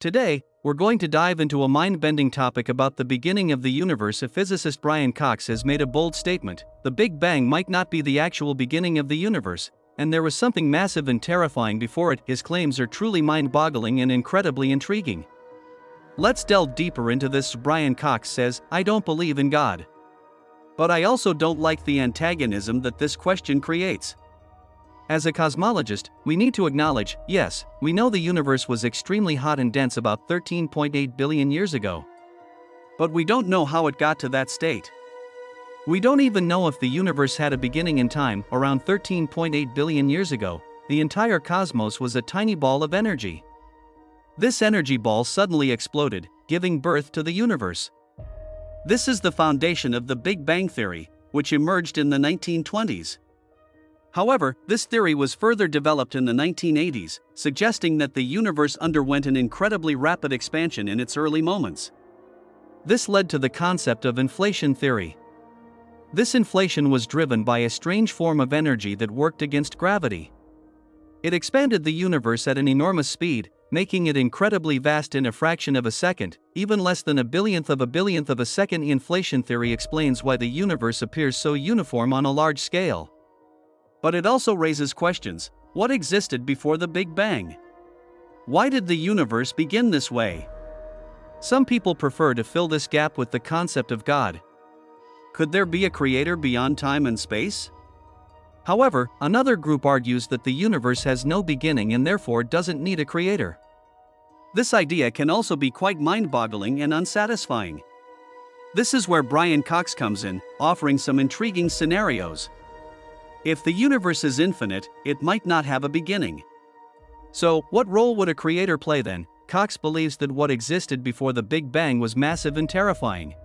Today, we're going to dive into a mind-bending topic about the beginning of the universe. Physicist Brian Cox has made a bold statement: the Big Bang might not be the actual beginning of the universe, and there was something massive and terrifying before it. His claims are truly mind-boggling and incredibly intriguing. Let's delve deeper into this. Brian Cox says, "I don't believe in God. But I also don't like the antagonism that this question creates." As a cosmologist, we need to acknowledge, yes, we know the universe was extremely hot and dense about 13.8 billion years ago. But we don't know how it got to that state. We don't even know if the universe had a beginning in time. Around 13.8 billion years ago, the entire cosmos was a tiny ball of energy. This energy ball suddenly exploded, giving birth to the universe. This is the foundation of the Big Bang theory, which emerged in the 1920s. However, this theory was further developed in the 1980s, suggesting that the universe underwent an incredibly rapid expansion in its early moments. This led to the concept of inflation theory. This inflation was driven by a strange form of energy that worked against gravity. It expanded the universe at an enormous speed, making it incredibly vast in a fraction of a second, even less than a billionth of a second. Inflation theory explains why the universe appears so uniform on a large scale. But it also raises questions: what existed before the Big Bang? Why did the universe begin this way? Some people prefer to fill this gap with the concept of God. Could there be a creator beyond time and space? However, another group argues that the universe has no beginning and therefore doesn't need a creator. This idea can also be quite mind-boggling and unsatisfying. This is where Brian Cox comes in, offering some intriguing scenarios. If the universe is infinite, it might not have a beginning. So, what role would a creator play then? Cox believes that what existed before the Big Bang was massive and terrifying.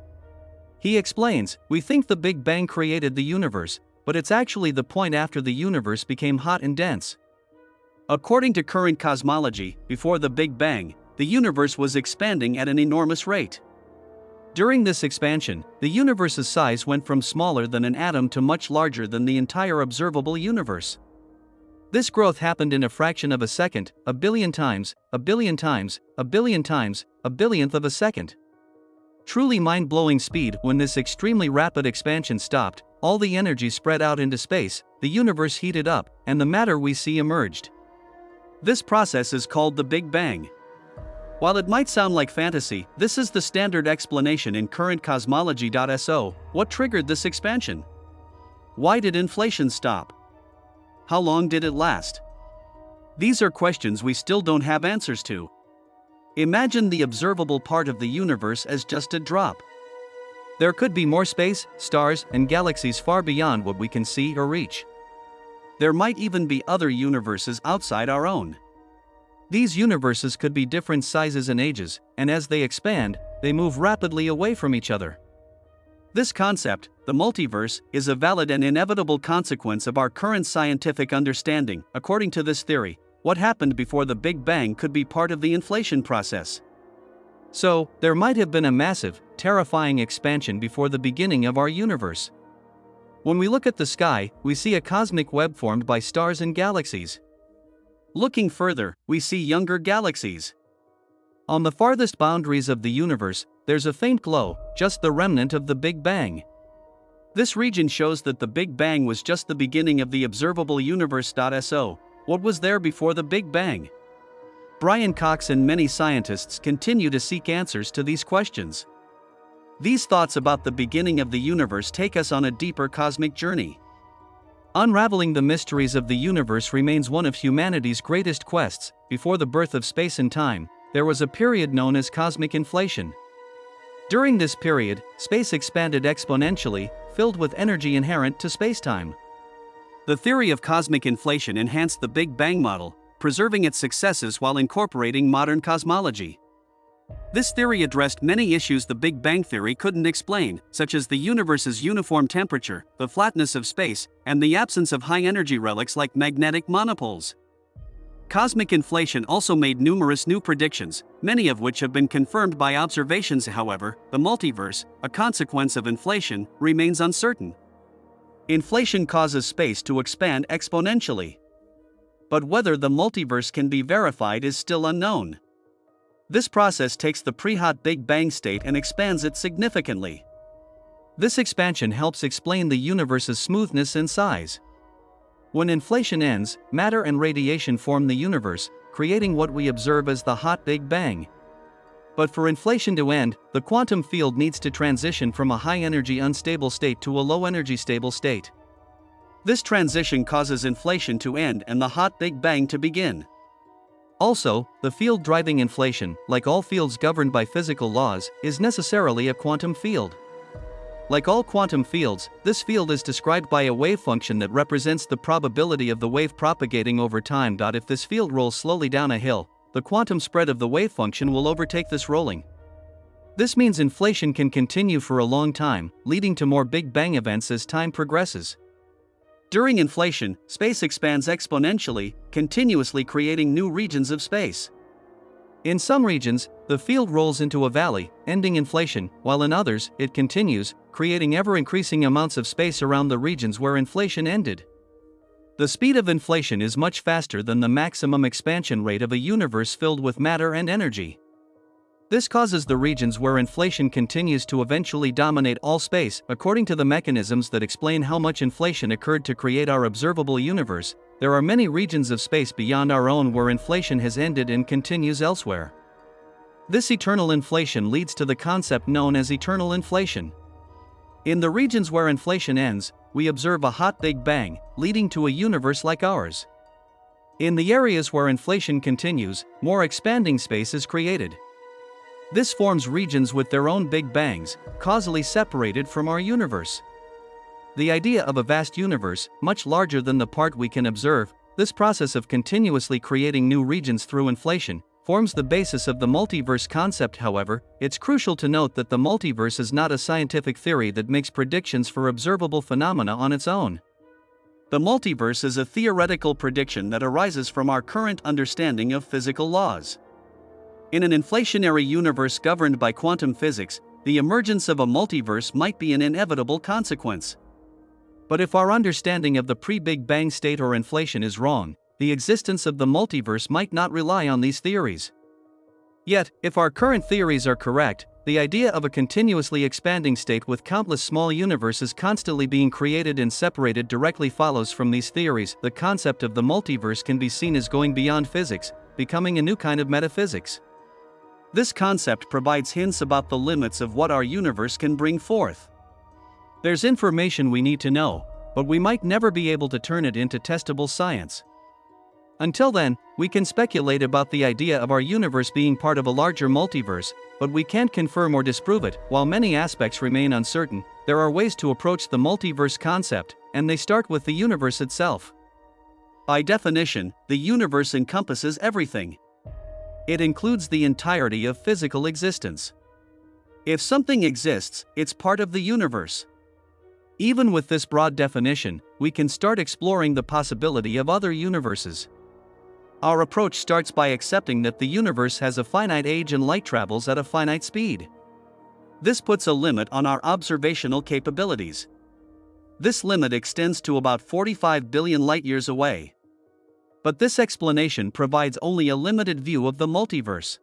He explains, "We think the Big Bang created the universe, but it's actually the point after the universe became hot and dense." According to current cosmology, before the Big Bang, the universe was expanding at an enormous rate. During this expansion, the universe's size went from smaller than an atom to much larger than the entire observable universe. This growth happened in a fraction of a second, a billion times, a billion times, a billion times, a billionth of a second. Truly mind-blowing speed. When this extremely rapid expansion stopped, all the energy spread out into space, the universe heated up, and the matter we see emerged. This process is called the Big Bang. While it might sound like fantasy, this is the standard explanation in current cosmology. So, what triggered this expansion? Why did inflation stop? How long did it last? These are questions we still don't have answers to. Imagine the observable part of the universe as just a drop. There could be more space, stars, and galaxies far beyond what we can see or reach. There might even be other universes outside our own. These universes could be different sizes and ages, and as they expand, they move rapidly away from each other. This concept, the multiverse, is a valid and inevitable consequence of our current scientific understanding. According to this theory, what happened before the Big Bang could be part of the inflation process. So, there might have been a massive, terrifying expansion before the beginning of our universe. When we look at the sky, we see a cosmic web formed by stars and galaxies. Looking further, we see younger galaxies. On the farthest boundaries of the universe, there's a faint glow, just the remnant of the Big Bang. This region shows that the Big Bang was just the beginning of the observable universe. So, what was there before the Big Bang? Brian Cox and many scientists continue to seek answers to these questions. These thoughts about the beginning of the universe take us on a deeper cosmic journey. Unraveling the mysteries of the universe remains one of humanity's greatest quests. Before the birth of space and time, there was a period known as cosmic inflation. During this period, space expanded exponentially, filled with energy inherent to spacetime. The theory of cosmic inflation enhanced the Big Bang model, preserving its successes while incorporating modern cosmology. This theory addressed many issues the Big Bang theory couldn't explain, such as the universe's uniform temperature, the flatness of space, and the absence of high-energy relics like magnetic monopoles. Cosmic inflation also made numerous new predictions, many of which have been confirmed by observations. However, the multiverse, a consequence of inflation, remains uncertain. Inflation causes space to expand exponentially. But whether the multiverse can be verified is still unknown. This process takes the pre-hot Big Bang state and expands it significantly. This expansion helps explain the universe's smoothness and size. When inflation ends, matter and radiation form the universe, creating what we observe as the hot Big Bang. But for inflation to end, the quantum field needs to transition from a high-energy unstable state to a low-energy stable state. This transition causes inflation to end and the hot Big Bang to begin. Also, the field driving inflation, like all fields governed by physical laws, is necessarily a quantum field. Like all quantum fields, this field is described by a wave function that represents the probability of the wave propagating over time. If this field rolls slowly down a hill, the quantum spread of the wave function will overtake this rolling. This means inflation can continue for a long time, leading to more Big Bang events as time progresses. During inflation, space expands exponentially, continuously creating new regions of space. In some regions, the field rolls into a valley, ending inflation, while in others, it continues, creating ever-increasing amounts of space around the regions where inflation ended. The speed of inflation is much faster than the maximum expansion rate of a universe filled with matter and energy. This causes the regions where inflation continues to eventually dominate all space. According to the mechanisms that explain how much inflation occurred to create our observable universe, there are many regions of space beyond our own where inflation has ended and continues elsewhere. This eternal inflation leads to the concept known as eternal inflation. In the regions where inflation ends, we observe a hot Big Bang, leading to a universe like ours. In the areas where inflation continues, more expanding space is created. This forms regions with their own Big Bangs, causally separated from our universe. The idea of a vast universe, much larger than the part we can observe, this process of continuously creating new regions through inflation, forms the basis of the multiverse concept. However, it's crucial to note that the multiverse is not a scientific theory that makes predictions for observable phenomena on its own. The multiverse is a theoretical prediction that arises from our current understanding of physical laws. In an inflationary universe governed by quantum physics, the emergence of a multiverse might be an inevitable consequence. But if our understanding of the pre-Big Bang state or inflation is wrong, the existence of the multiverse might not rely on these theories. Yet, if our current theories are correct, the idea of a continuously expanding state with countless small universes constantly being created and separated directly follows from these theories. The concept of the multiverse can be seen as going beyond physics, becoming a new kind of metaphysics. This concept provides hints about the limits of what our universe can bring forth. There's information we need to know, but we might never be able to turn it into testable science. Until then, we can speculate about the idea of our universe being part of a larger multiverse, but we can't confirm or disprove it. While many aspects remain uncertain, there are ways to approach the multiverse concept, and they start with the universe itself. By definition, the universe encompasses everything. It includes the entirety of physical existence. If something exists, it's part of the universe. Even with this broad definition, we can start exploring the possibility of other universes. Our approach starts by accepting that the universe has a finite age and light travels at a finite speed. This puts a limit on our observational capabilities. This limit extends to about 45 billion light-years away. But this explanation provides only a limited view of the multiverse.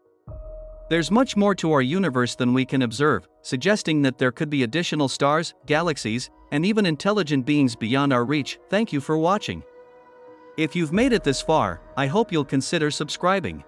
There's much more to our universe than we can observe, suggesting that there could be additional stars, galaxies, and even intelligent beings beyond our reach. Thank you for watching. If you've made it this far, I hope you'll consider subscribing.